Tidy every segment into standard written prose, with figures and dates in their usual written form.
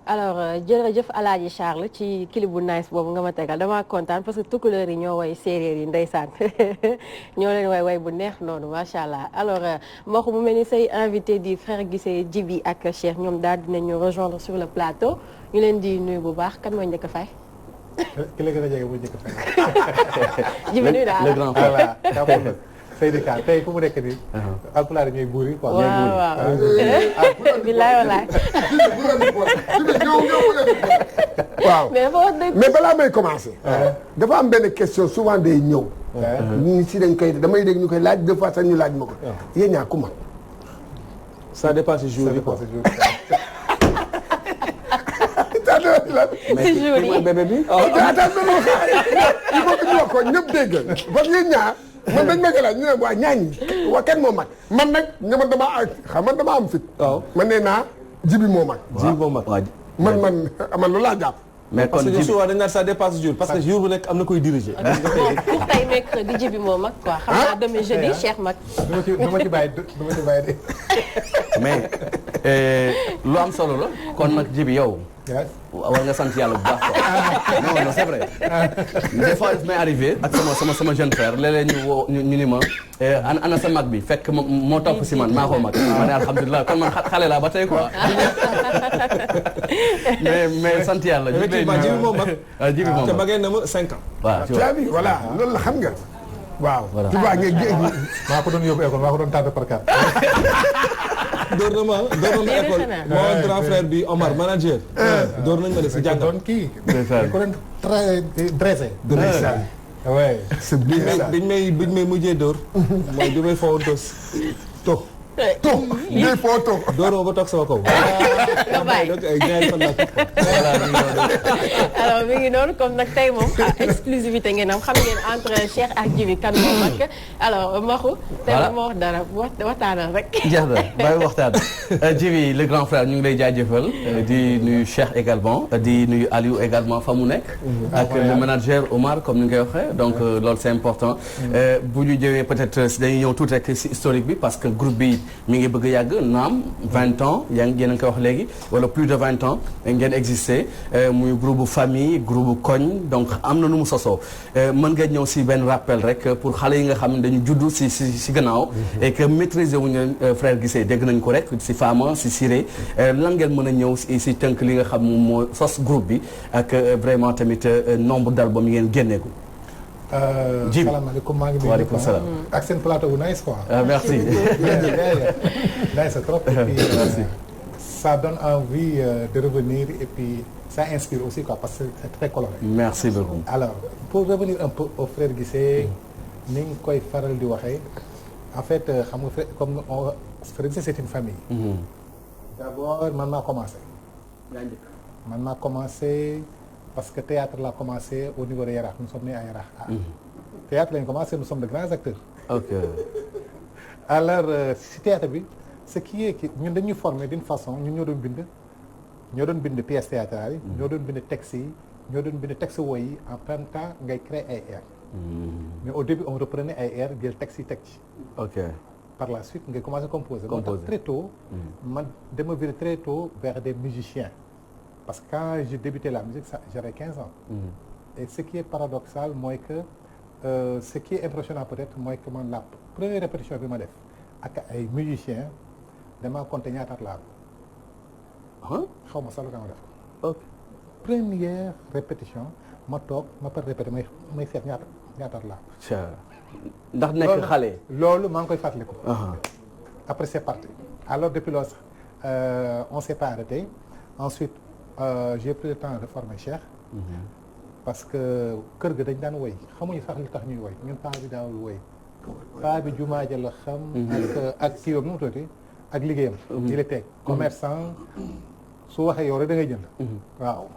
alors jërëjëf Alaaji Charles ci clip bu nice boobu nga ma tegal damaa kontaan parce que tukkuleer yi ñoo way séeréer yi ndeysaan ñoo leen way bu neex noonu macha allah alors moo ko mu mel ni say invité di frère Guissé Djiby ak Cheikh ñoom daal dinañu rejoindre sur le plateau ñu leen di nuyu bu baax kan mooy njëkk a fay. ki la gën a jege bu njëkk a fay. Djiby nuyu daal le grand frère. Seydou Ka tey fu mu nekk nii. alpulaar ñooy buur yi quoi. waaw bilaay walaay. waaw mais mais balaa may commencer. dafa am benn question souvent day ñëw. ñii si dañ koy damay dégg ñu koy laaj deux fois sax ñu laaj ma ko. yéen ñaa ku mag. ça dépasse jour bi quoi. si jour yi bébé bi. il faut que ñu wax ko ñëpp dégg parce que yéen ñaa man dañ ma ko laaj ñu ne waa ñaañi waa kenn moo mag man nag ñama dama am fit. waaw man nee naa Djiby moo mag. Djiby moo mag. man loolu laa jàpp. mais kon Djiby souvent dañ naan ça dépasse jour parce que jour bu nekk am na koy diriger. pour tey mercredi Djiby moo mag quoi xam naa demain jeudi Cheikh mag. du ma ci bàyyi de. mais lu am solo la kon nag Djiby yow. war nga sant yàlla bu baax quoi. non non c'est vrai. des fois daf may arrivé ak sama jeune frère léeg-léeg ñu woo ñu ni ma ana sa mag bi fekk moo topp si man maa ko mag. ma ne alhamdulilah kon man xale laa ba tey quoi. mais sant yàlla. effectivement Djiby moom mag. Djiby moom mag te magee na ma 5 ans. waaw tu as vu voilà loolu la xam nga. waaw. voilà tu vois nga maa ko doon yóbbu école maa ko doon tànn par carte. door na ma école moo grand frère bi Omar manager. door nañ ma de si jàngal. doon kii. ko doon dressé. oui. c'est bien ça biñ may mujjee door. mooy bi may foowoon toog. ngay foo toog. dooroo ba toog sama kaw. nga bàyyi donc ay ñaari fan laa toog alors mi ngi noonu comme nag tey moom exclusivité ngeen am xam ngeen entre Cheikh ak Djiby kan moo mag alors Maxu. tey moo wax dara waxtaanal rek. jeex na bàyyi waxtaan. Djiby le grand frère ñu ngi lay jaajëfal. di nuyu Cheikh également. di nuyu Aliou également fa mu nekk. ak le manager Omar comme ni nga koy waxee donc loolu c'est important. bu ñu jëwee peut-être dañuy ñëw tuuti rek ci historique bi parce que groupe bi. mi ngi bëgg a yàgg naam 20 ans yéen a ngi koy wax léegi wala plus de 20 ans ngeen existé muy groupe famille groupe koñ donc am na nu mu sosoo mën nga ñëw si benn rappel rek pour xale yi nga xam ne dañu juddu si gannaaw et que maîtriser wuñu leen frère Guissé dégg nañ ko rek si Fama si Siré lan ngeen mën a ñëw si tënk li nga xam moom moo sos groupe bi ak vraiment tamit nombre d'albums yi ngeen génneeku. Djiby salaamaaleykum maa ngi waaleykum salaam. ak seen plateau bu nice quoi. Merci. nice trop et puis ça donne envie de revenir et puis ça inspire aussi quoi parce que c'est très coloré. Merci beaucoup. alors pour revenir un peu au frère Guissé ni nga koy faral di waxee en fait xam nga comme frère Guissé c'est une famille. D'abord man maa commencé. Parce que théâtre l'a commencé au niveau de Yarax nous sommes nés à Yarax. Théâtre lañu commencé nous sommes de grands acteurs. ok. alors si théâtre bi ce qui est ñun dañuy former d'une façon ñun ñoo doon bind pièces théâtrales yi. ñoo doon bind textes yi ñoo doon bind texte woy yi en même temps ngay créer ay airs. mais au début on reprenait ay airs jël textes yi teg ci. ok. par la suite ngay commencer composer. moo tax très tôt. man dama virer très tôt vers des musiciens. Parce que quand j'ai débuté la musique, j'avais 15 ans. Et ce qui est paradoxal, moi que ce qui est impressionnant peut-être, moi que la première répétition que je def avec les musiciens, je m'en compte ñaata at laa ko. xaw ma sax lu def. ok. Première répétition ma toog ma par répété may seet ñaata at laa ko. ndax nekk xale. loolu maa ngi koy fàttaliku. Après c'est parti. Alors depuis loolu on s'est pas arrêté. Ensuite. J'ai pris le temps de former Cheikh. parce que kër ga dañ daan woy xamuñu sax li tax ñuy woy ñun paa bi daawul woy. paa bi jumaa ja la xam. ak kii yooyu nu mu tuddati ak liggéeyam. il était commerçant su waxee yow rek da ngay jënd. waaw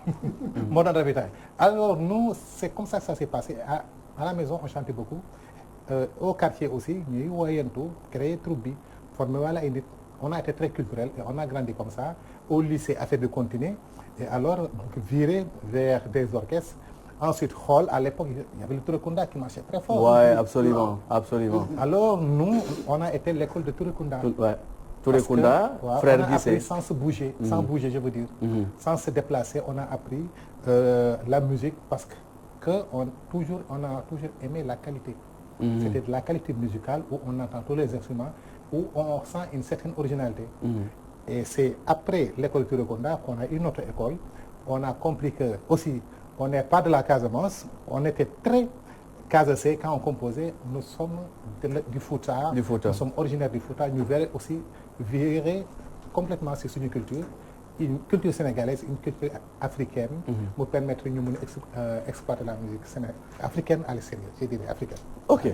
moo daan ravitaay. alors nous c'est comme ça que ça s'est passé à la maison on chantait beaucoup. Au quartier aussi ñuy woyantu créer troupe bi former wala ay nit on a été très culturel et on a grandi comme ça. Au lycée affaire de continuer et alors donc virer vers des orchestres. Ensuite xool à l'époque il y avait le Turekunda qui marchait très fort. Ouais, absolument. Alors nous on a été l'école de Turekunda. Ouais. Touré Kunda, frère on a Guissé. appris sans se bouger, sans bouger, je veux dire, sans se déplacer, on a appris la musique parce que on a toujours aimé la qualité. C'était de la qualité musicale où on entend tous les instruments, où on sent une certaine originalité. Et c'est après l'école Touré Kunda qu'on a eu notre école. On a compris que aussi, on n'est pas de la Casamance, on était très Casacé quand on composait, nous sommes du Fouta, nous sommes originaires du Fouta, nous verrons aussi virer complètement sur une culture sénégalaise, une culture africaine, nous permettre de exploiter la musique africaine à l'extérieur, je dirais africaine. Ok.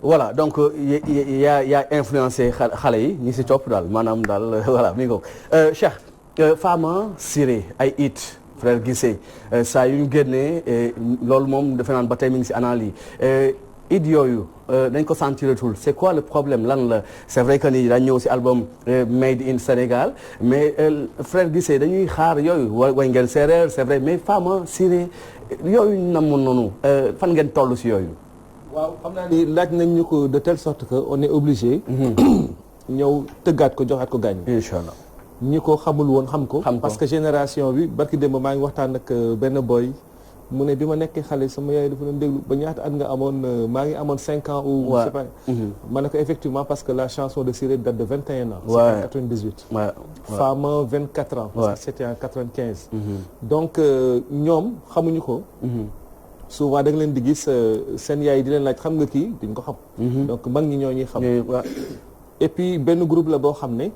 Voilà, donc il y a influencé xale yi ñi si topp daal maanaam daal voilà mi ngi ko Cheikh Fama Siré ay it frère Guissé saa yu ñu génnee loolu moom defe naan ba tey mi ngi si analyse it yooyu dañ ko sentiratul c'est quoi le problème lan la c'est vrai que ni dañ ñëw si album Made in Sénégal mais frère Guissé dañuy xaar yooyu way ngeen séeréer c'est vrai mais Fama Siré yooyu namoon noonu fan ngeen toll si yooyu. waaw xam naa ni laaj nañ ñu ko de telle sorte que on est obligé. ñëw tëggaat ko joxaat ko gaañ. Inch'Allah. ñi ko xamul woon xam ko. parce que génération bi barki démb maa ngi waxtaan ak benn boy mu ne bi ma nekkee xale sama yaay dafa doon déglu ba ñaata at nga amoon maa ngi amoon 5 ans ou je sais pas. ma ne ko effectivement parce que la chanson de Siré date de 21 ans. Ouais. C'était en 98. Ouais. Fama 24 ans. parce que c'était en 95. donc ñoom xamuñu ko. souvent da nga leen di gis seen yaay di leen laaj xam nga kii duñ ko xam. donc mag ñi ñoo ñuy xam. et puis benn groupe la boo xam ne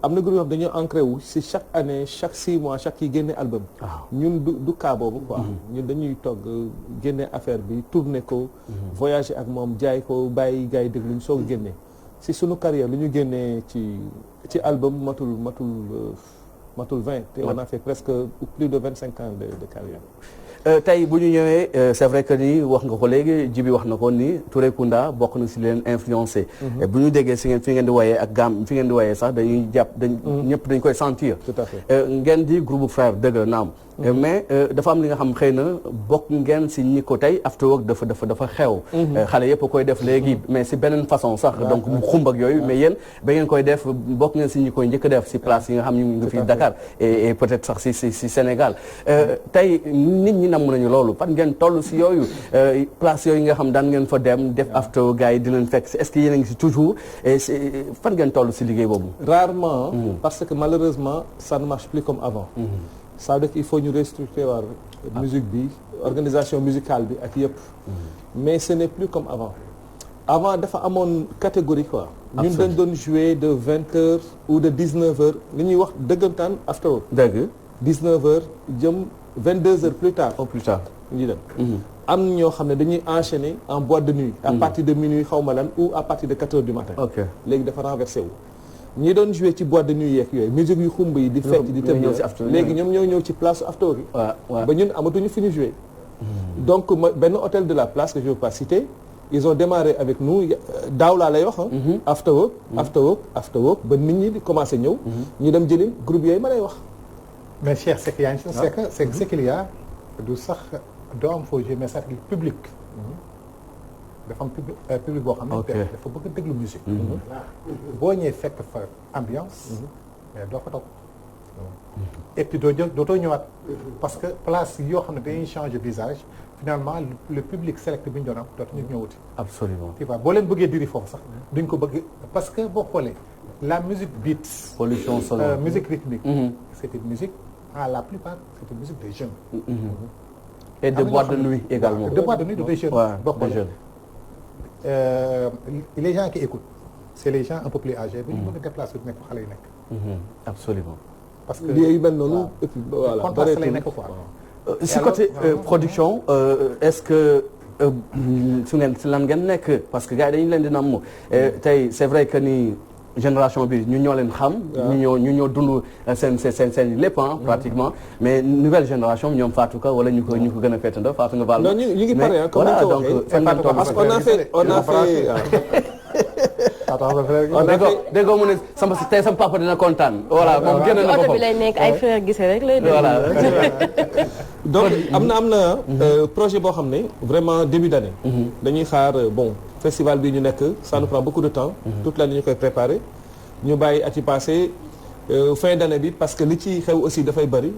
am na groupe yoo xam dañoo ancré wu si chaque année chaque 6 mois chaque yi génne album. ñun du cas boobu quoi. ñun dañuy togg génne affaire bi tourner ko. voyager ak moom jaay ko bàyyi gars yi déglu ñu soog a génne si sunu carrière lu ñu génnee ci album matul 20 te on a fait presque plus de 25 ans de carrière. tey bu ñu ñëwee c'est vrai que ni wax nga ko léegi Djibi wax na ko ni Touré Kunda bokk na si leen influencé. bu ñu déggee si ngeen fi ngeen di woyee ak gaam fi ngeen di woyee sax dañuy jàpp ñëpp dañ koy sentir. tout à fait ngeen di groupe frère dëgg la naam. mais dafa am li nga xam xëy na bokk ngeen si ñi ko tey after work dafa xew. xale yëpp koy def léegi mais si beneen façon sax donc mu xumb ak yooyu mais yéen ba ngeen koy def bokk ngeen si ñi koy njëkk def si place yi nga xam ñu ngi fi Dakar et peut-être sax si Sénégal tey nit ñi namm nañu loolu fan ngeen toll si yooyu place yooyu nga xam daan ngeen fa dem def after gars yi di leen fekk est-ce que yéen a ngi si toujours et fan ngeen toll si liggéey boobu. rarement parce que malheureusement ça ne marche plus comme avant. ça veut dire qu'il faut ñu restructurer war musique bi organisation musicale bi ak yëpp. mais ce n'est plus comme avant dafa amoon catégorie quoi. ñun dañ doon jouer de 20h ou de 19h li ñuy wax dëggantaan after work. dëgg 19h jëm 22h plus tard. au plus tard ñu dem. am ñoo xam ne dañuy enchaîner en boîte de nuit. à partir de minuit xaw ma lan ou à partir de 4h du matin. ok léegi dafa renversé wu. ñi doon jouer ci boîte de nuit yeeg yooyu musique yu xumb yi di fecc di tëb léegi ñoom ñoo ñëw ci place after bi ba ñun amatuñu fi ñu jouer donc benn hôtel de la place que je veux pas citer ils ont démarré avec nous daaw laa lay wax after work ba nit ñi di commencé ñëw ñu dem jëli groupe yooyu ma lay wax mais Cheikh c'est qu'il y a une chose c'est que ce qu'il y a du sax doo am foo jouer mais sax public dafa am public boo xam ne dafa bëgg a déglu musique boo ñëwee fekk fa ambiance mais doo fa toog et puis dootoo ñëwaat parce que place yoo xam ne dañuy changer visage finalement le public sélectif bi ñu doon am dootuñu ñëwuti absolument tu vois boo leen bëggee diri foofu sax duñ ko bëgg parce que boo xoolee la musique beat pollution sonore musique rythmique c'est une musique la plupart c'est une musique des jeunes et de boîte de nuit également de boîte de nuit des jeunes boo xoolee les gens qui écoutent c'est les gens un peu plus âgés bi ñu bëgg a déplacer nekk xale yi nekk absolument parce que liy mel noonu et puis voilà contraste lay nekk quoi si côté production est-ce que su ngeen si lan ngeen nekk parce que gars yi dañu leen di namm tey c'est vrai que ni génération bi ñu ñoo leen xam ñu ñoo dund seen lépp pratiquement mais nouvelle génération ñoom Fatou Ka wala ñu ko gën a féetandoo Fatou nga baal non ñu ngi pare comme voilà donc fan ngeen toll parce qu'on a fait déggoo mu ne sama papa dina kontaan voilà moom génn na oto bi lay nekk ay frère Guissé rek lay voilà donc am na projet boo xam ne vraiment début d'année dañuy xaar bon festival bi ñu nekk ça nous prend beaucoup de temps toute l'année ñu koy préparer ñu bàyyi at yi passé fin d'année bi parce que li ci xew aussi dafay bari.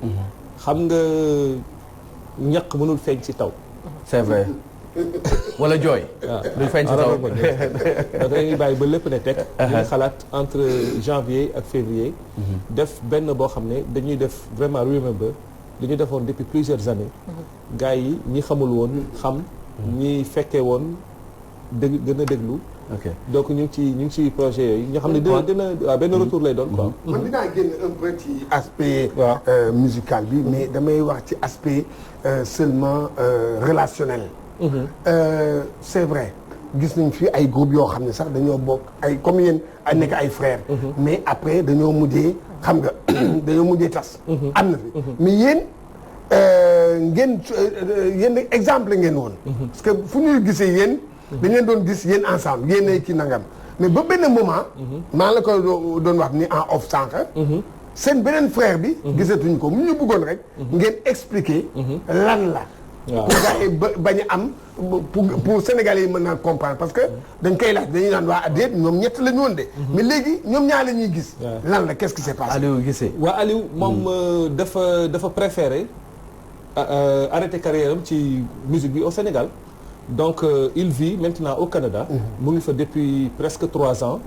xam nga ñaq mënul feeñ ci taw. c'est vrai wala jooy. waaw luy feeñ ci taw. donc dañuy bàyyi ba lépp ne teg. ñu xalaat entre janvier ak février. def benn boo xam ne dañuy def vraiment remember li ñu defoon depuis plusieurs années. gars yi ñi xamul woon xam. ñi fekkee woon gën a déglu. ok donc ñu ngi ci projet yooyu ñoo xam ne dina waaw benn retour lay doon quoi. man dinaa génn un peu ci aspect musical bi mais damay wax ci aspect seulement relationnel. C'est vrai gis nañ fi ay groupe yoo xam ne sax dañoo bokk ay comme yéen a nekk ay frères. mais après dañoo mujjee xam nga dañoo mujjee tas. am na fi mais yéen yéen exemple ngeen woon. parce que fu ñuy gisee yéen. dañ leen doon gis yéen ensemble yéen ay kii nangam mais ba benn moment. maa la ko doon wax ni en off sànq. seen beneen frère bi. gisatuñ ko mu ñu bëggoon rek. ngeen expliquer. lan la. waaw pour gars yi bañ a am pour Sénégalais yi mën naa comprendre parce que dañ koy laaj dañuy naan waa déet ñoom ñett la ñu woon de. mais léegi ñoom ñaar la ñuy gis. lan la qu'est-ce qui s'est passé. Aliou Guissé. waa Aliou moom dafa préféré arrêter carrière am ci musique bi au Sénégal. donc il vit maintenant au Canada. mu ngi fa depuis presque 3 ans.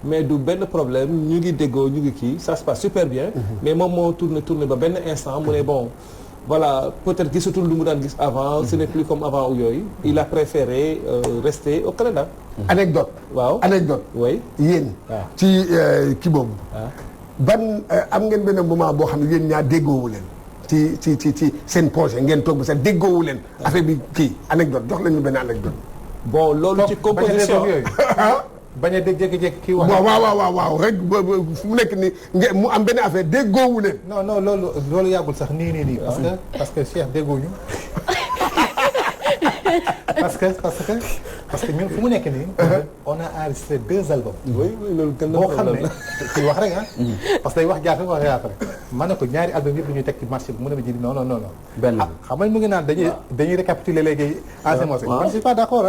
mais du benn problème ñu ngi déggoo ñu ngi kii ça se passe super bien. mais moom moo tourné ba benn instant mu ne bon voilà peut-être gisatul lu mu daan gis avant. ce n'est plus comme avant ou yooyu. il a préféré rester au Canada. anecdote waaw anecdote oui. yéen. ci kii boobu. ban am ngeen benn moment boo xam ne yéen ñaar déggoowu leen. ci seen projet ngeen toog ba sax déggoowu leen. affaire bi kii anecdote jox leen ñu benn anecdote. bon loolu ci composition bañ a dégg jékki-jékki kii wax. waaw rek fu mu nekk nii ngeen mu am benn affaire déggoowu leen. non loolu yàggul sax nii. parce que Cheikh déggooñu. parce que ñun fu mu nekk nii. on a enregistré 2 albums. oui loolu gën na boo xam ne kuy wax rek parce que day wax jaata wax yaata rek. ma ne ko ñaari album yëpp dañuy teg ci marché bi mu ne ma ji non. benn xam nga mu ngi naan dañuy récapituler léegi ancien morceau. man je suis pas d'accord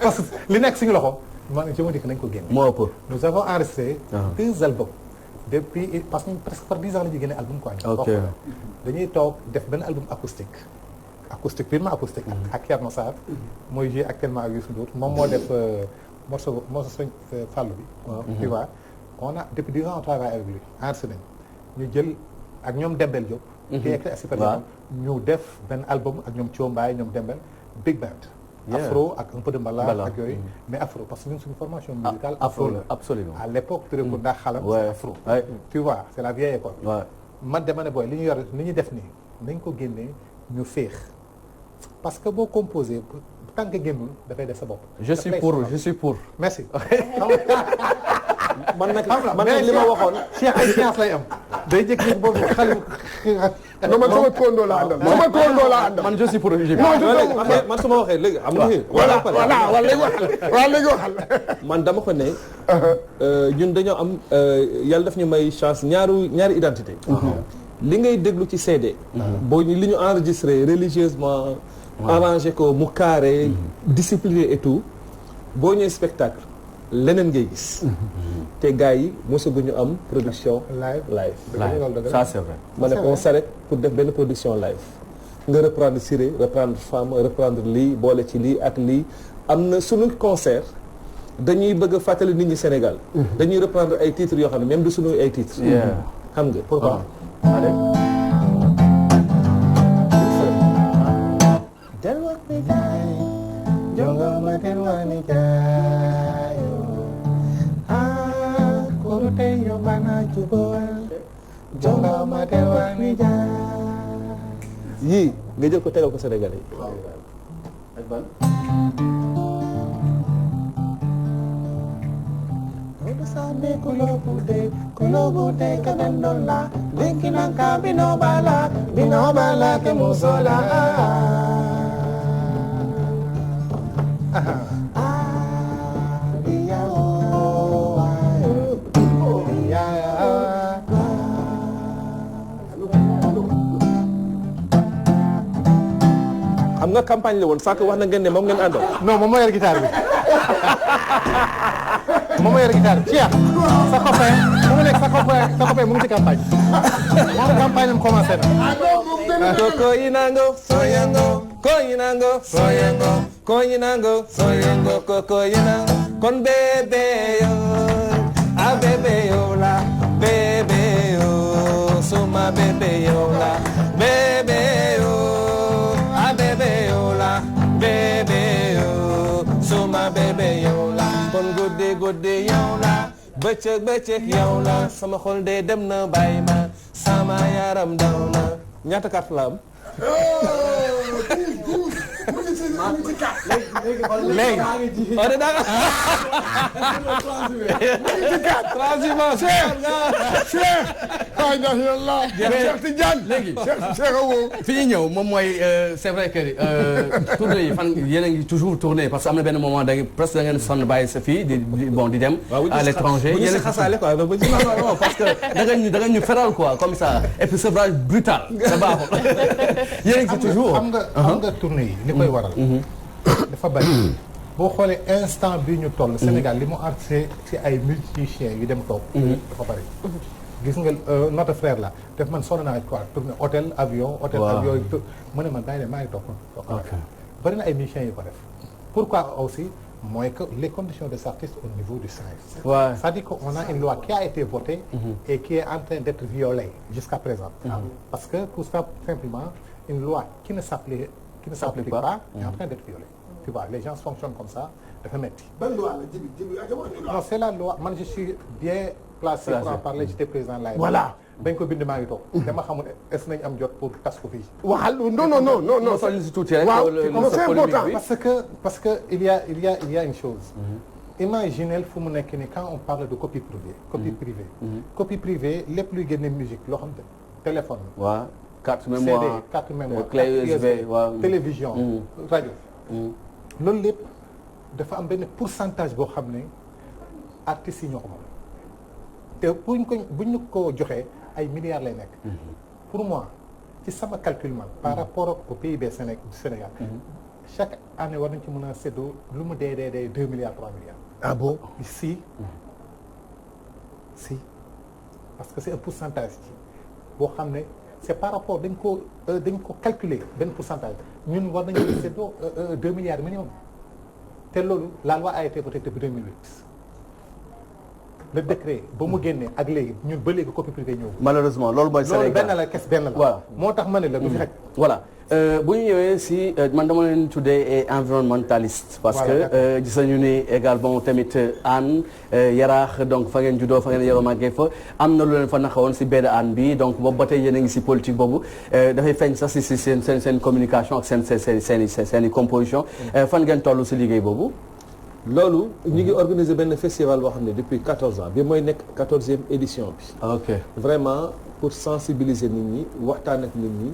parce que li nekk suñu loxo. man je me dis que nañ ko génne. moo ëpp. nous avons enregistré 2 albums. depuis parce que presque par 10 ans la ñuy génne album quoi. ok dañuy toog def benn album acoustique purement acoustique. ak Thierno Sarr. mooy joué actuellement ak Youssou Ndour moom moo def morceau Fallou bi. tu vois on a depuis 10 ans on travaille avec lui enregistré nañ ñu jël ak ñoom Dembel Diop. qui écrit ak super ñu def benn album ak ñoom Thio Mbaye ñoom Dembel Big Band. afro ak un peu de mbalax ak yooyu mais afro parce que ñun suñu formation musicale afro la absolument à l'époque tu ko ndax xalam c'est afro tu vois c'est la vieille école man dama ne booy li ñu yor li ñu def nii nañ ko génnee ñu féex parce que boo composé tant que génnul dafay def sa bopp je suis pour merci man nag li ma waxoon Cheikh ay science lay am day jékki-jékki boobu xale non man sama kóondoo laa àndal man je suis pour man su ma waxee léegi am nga voilà léegi waxal man dama ko ne ñun dañoo am yàlla daf ñu may chance ñaari identité li ngay déglu ci CD boo li ñu enregistré religieusement arrangé ko mu carré discipliné et tout boo ñëwee spectacle leneen ngay gis te gars yi mosaguñu am production live ça c'est vrai ma ne on s'arrête pour def benn production live nga reprendre Siré reprendre Femme reprendre lii boole ci lii ak lii am na sunu concert dañuy bëgg a fàttali nit ñi Sénégal dañuy reprendre ay titres yoo xam ne même du sunu ay titres xam nga pourquoi allez yii nga jël ko tegal ko Sénégalais yi. waaw ak ban. ke musola xam nga campagne la woon sànq wax na ngeen ne moom ngeen àndoon. non moom moo yor guitare bi moom moo yore guitare bi Cheikh sa copain fu mu nekk sa copain mu ngi ci campagne moom campagne am commencé na. Koyinango soyango koyinango soyango koyinango soyango koyinango kon bébé yo a bébé yo la bébé yo suma bébé yo la bébé yo a bébé yo la bébé yo suma bébé yo la kon guddi yow la bëccëg yow la sama xol de dem na bàyyi ma sama yaram daw na ñaata carte la am. léegi. on est d'accord. transhumance. léegi fi ñu ñëw moom mooy c'est vrai que tournée yi fan yéen a ngi toujours tourné parce que am na benn moment da presque da ngeen sonn bàyyi sa fii di dem. à l'étranger yéen a xasaale quoi non parce que da nga ñu feral quoi comme ça et puis sevrage brutal. da baaxul yéen a ngi fi toujours. xam nga tournée yi li koy waral. dafa bari boo xoolee instant bi ñu toll. Sénégal li mu arrêté ci ay musiciens yu dem toog. dafa bari. gis nga notre frère là def man sonn naa quoi tourné hôtel avion. hôtel avion yi mu ne man bàyyi leen maa ngi toog. bari na ay musiciens yu ko def. pourquoi aussi mooy que les conditions des artistes au niveau du SAES. Ouais. c'est-à-dire qu'on a une loi qui a été votée. et qui est en train d'être violée jusqu'à présent. parce que tout simplement une loi qui ne s'applique pas est en train d'être violée. Tu vois, les gens fonctionnent comme ça dafa metti. ban loi la Djibi non c'est la loi man je suis bien placé pour en parler j'étais président la. voilà bañ ko bind maa ngi toog. dama xamul est-ce que nañ am jot pour tas ko fii. waxal non. c'est important parce que il y a une chose. imaginez fu mu nekk ni quand on parle de copie privée. copie privée lépp luy génne musique loo xam ne téléphone. waaw carte mémoire CD carte mémoire clé USB waaw télévision rajo. loolu lépp dafa am benn pourcentage boo xam ne artistes yi ñoo ko moom te buñ ñu ko joxee ay milliards lay nekk. pour moi ci sama calcul man par rapport au PIB du Sénégal. chaque année war nañ ci mën a séddoo lu mu dee 2 milliards 3 milliards. ah bon si parce que c'est un pourcentage ci boo xam ne c'est par rapport dañ ko calculer benn pourcentage ñun war nañu séddoo 2 milliards minimum te loolu la loi a été votée depuis 2008 le décret ba mu génnee ak léegi ñun ba léegi copie privée ñëw. malheureusement loolu mooy Sénégal loolu benn la kes benn la. waaw moo tax ma ne la du fi xaj. voilà bu ñu ñëwee si man dama leen tuddee environnementaliste. parce que gis nañu ni également tamit Hann Yaraax donc fa ngeen juddoo fa ngeen yaroo màggee fa am na lu leen fa naxawoon si benn Hann bi donc boobu ba tey yéen a ngi si politique boobu dafay feeñ sax si seen communication ak seen i composition fan ngeen toll si liggéey boobu. loolu ñu ngi organiser benn festival boo xam ne depuis 14 ans bi mooy nekk 14e édition bi. ok vraiment pour sensibiliser nit ñi waxtaan ak nit ñi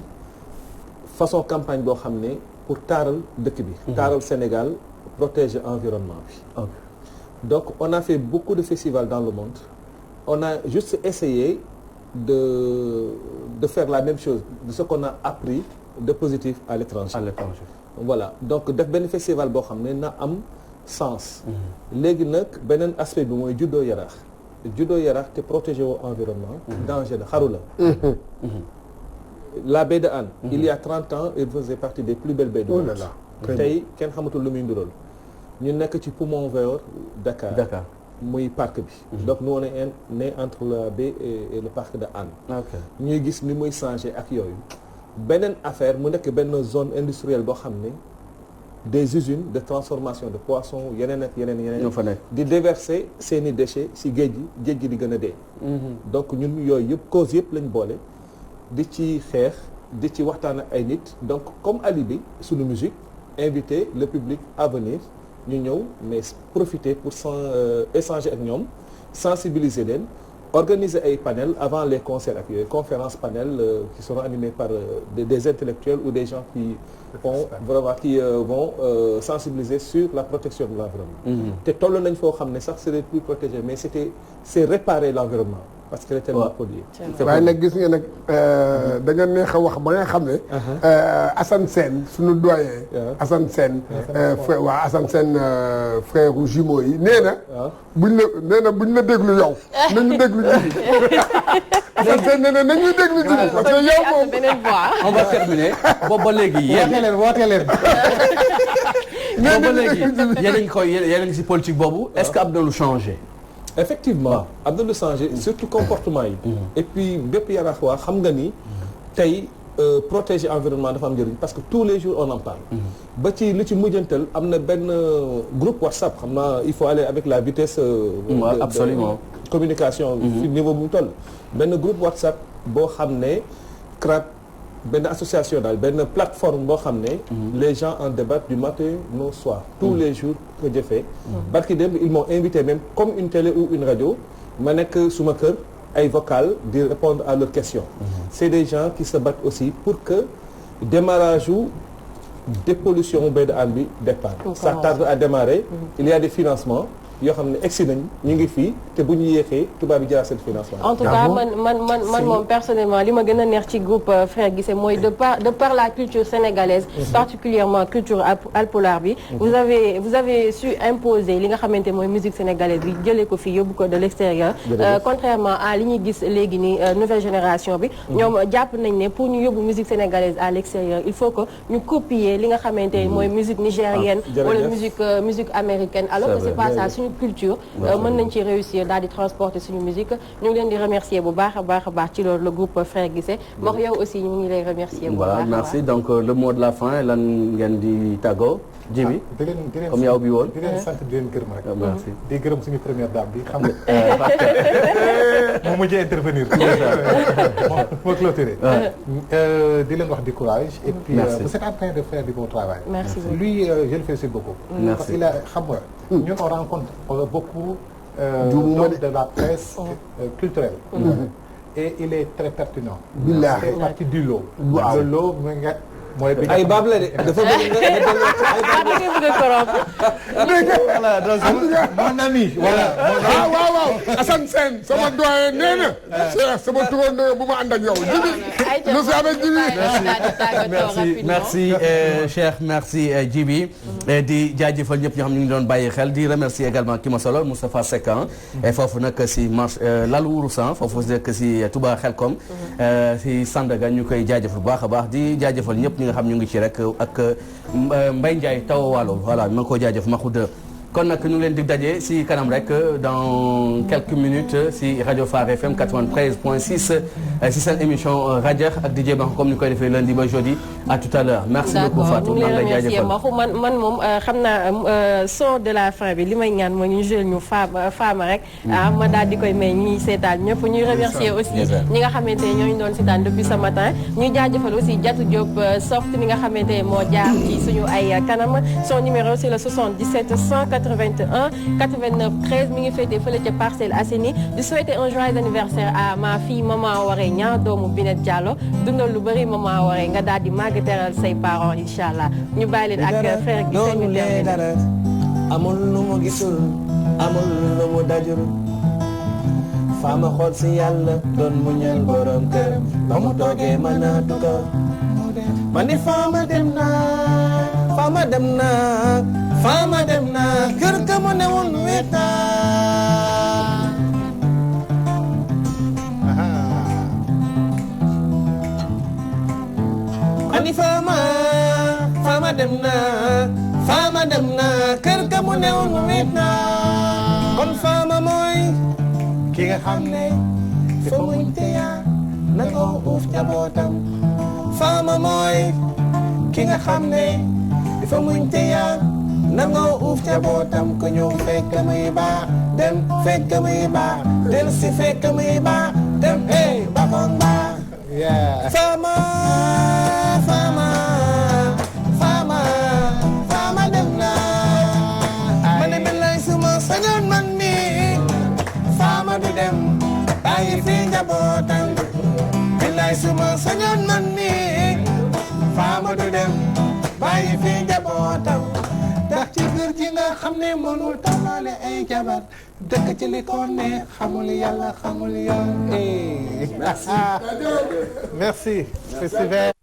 façon campagne boo xam ne pour taaral dëkk bi. taaral Sénégal protéger environnement bi. ok donc on a fait beaucoup de festivals dans le monde on a juste essayé de faire la même chose de ce qu'on a appris de positif à l'étranger. Voilà donc def benn festival boo xam ne na am. sens léegi nag beneen aspect bi mooy juddoo yaraax te protéger woo environnement danger la xaru la la baie de Hann il y a 30 ans il faisait partie des plus belles baies du monde tey kenn xamatul lu muy ndural ñu nekk ci poumon vert Dakar muy parc bi donc nous on est né entre la baie et le parc de Hann ñuy gis ni muy changé ak yooyu beneen affaire mu nekk benn zone industrielle boo xam ne des usines de transformation de poissons yeneen ak yeneen ñoo fa nekk di déverser seeni déchets ci géej gi di gën a dee. donc ñun yooyu yëpp cause yëpp lañ boole di ci xeex di ci waxtaan ak ay nit donc comme alibi suñu musique inviter le public à venir ñu ñëw mais profiter pour échanger ak ñoom sensibiliser leen organiser ay panels avant les concerts ak yooyu conférences panels qui seront animés par des intellectuels ou des gens qui vont sensibiliser sur la protection de l'environnement te toll nañ foo xam ne sax c'est plus protégé mais c'est réparer l'environnement parce qu'elle est tellement polie. waaye nag gis nga nag da nga neex a wax ba nga xam ne. Assane Sène suñu doyen. Assane Sène. waa Assane Sène frère jumeau yi nee na. buñ la déglu yow. nañu déglu ji. Assane Sène nee na nañu déglu ji. parce que yow moom on va terminer boobu ba léegi yéen. woote leen. boobu ba léegi yéen a ngi si politique boobu est-ce que am na lu changé. effectivement am na lu changé surtout comportement yi. et puis bépp yaraax waa xam nga ni tey protéger environnement dafa am njëriñ parce que tous les jours on en parle. ba ci li ci mujjantal am na benn groupe WhatsApp xam naa il faut aller avec la vitesse. absolument communication. fi niveau bu mu toll. benn groupe WhatsApp boo xam ne CRAT benn association daal benn plateforme boo xam ne. les gens en débattent du matin au soir. tous les jours ko jëfee. barki démb ils m'ont invité même comme une télé ou une radio ma nekk suma kër ay vocal di répondre à leurs questions. c'est des gens qui se battent aussi pour que démarrage u dépollution baie de Hann bi départ. ça tarde à démarrer. il y a des financements. yoo xam ne egsi nañ ñu ngi fii te bu ñu yéexee tubaab yi jaar seen financement. en tout cas man moom personnellement li ma gën a neex ci groupe Frères Guissé mooy de par la culture sénégalaise. particulièrement culture alpulaar bi. vous avez su imposer li nga xamante mooy musique sénégalaise bi jëlee ko fii yóbbu ko de l'extérieur. contrairement à li ñuy gis léegi ni nouvelle génération bi. ñoom jàpp nañ ne pour ñu yóbbu musique sénégalaise à l'extérieur il faut que ñu copier li nga xamante mooy musique nigérienne. wala musique américaine alors que c'est pas ça suñu culture mën nañ ci réussir daal di transporter suñu musique ñu ngi leen di remercier bu baax a baax ci loolu le groupe Frères Guissé wax yow aussi ñu ngi lay remercier bu baax voilà merci donc le mot de la fin lan ngeen di tàggoo Djibi comme yow bi woon di leen sant di leen gërëm rek merci di gërëm suñu première dame bi xam nga moo mujjee intervenir moo clôturer di leen wax du courage et puis vous êtes en train de faire du beau travail merci lui je le félicite beaucoup parce qu'il a xam nga ñun on rencontre beaucoup d'hommes de la presse culturelle et il est très pertinent c'est parti du lot le lot mu nga mooy bi ay baab la de dafa bëgg voilà donc mon ami voilà waaw Assane Sène sama doyen nee na sama turandoo bu ma ànd ak yow merci Cheikh merci Djibi di jaajëfal ñëpp ñoo xam ñu ngi doon bàyyi xel di remercier également ki ma solo Moustapha Seck et foofu nag si marche Lalu Wourousan foofu nekk si Touba Xelkom si Sandaga ñu koy jaajëfal bu baax a baax di jaajëfal ñëpp ñi nga xam ñu ngi ci rek ak Mbaye Ndiaye taw wàllo voilà ma ko jaajëf ma xudd kon nag ñu ngi leen di daje si kanam rek dans quelques minutes si rajo Phare FM 93.6 si seen émission rajo ak DJ Bakh comme ni koy defee lundi ba jeudi à tout à l'heure merci beaucoup Fatou maa ngi lay jaajëfal man moom xam naa son de la fin bi li may ñaan mooy ñu jël ñu faama rek ma daal di koy may ñuy seetaan ñëpp ñuy remercier aussi ñi nga xamante ne ñooñu doon seetaan depuis ce matin ñuy jaajëfal aussi Diatou Diop sorte mi nga xamante ne moo jaar ci suñu ay kanam son numéro c'est le 77 181 89 13 mi ngi féetee fële ca Parcelles Assainies di souhaiter un joyeux anniversaire à ma fille Maman Waré Niang doomu Binet Diallo dundal lu bëri Maman Waré nga daal di màgg teral say parents incha allah ñu bàyyi leen ak Frères Guissé ñu terminer. amul lu mu gisul amul lu mu dajul faama xool si yàlla doon muñal borom kër ba mu toogee mënatu ko ma ni faama dem naa faama dem naa faama dem naa kër ka mu newoon wéet naa ma ni faama dem naa faama dem naa kër ka mu newoon wéet naa kon faama mooy ki nga xam ne fa muñ te yaa na ko uuf jabootam faama mooy ki nga xam ne fa muñ te yaa na nga uuf jabootam ku ñëw fekk muy baax dem fekk muy baax del si fekk muy baax dem bakon baax faama faama faama faama dem naa ma ne billaay suma sañoon man mi faama du dem bàyyi fi njabootam billaay suma sañoon man mi faama du dem bàyyi fi njabootam ndax ci kër gi nga nga xam ne mënul tolloole ay jabar dëkk ci li ko ne xamul yàlla xamul yoon. Merci. Merci. Festival.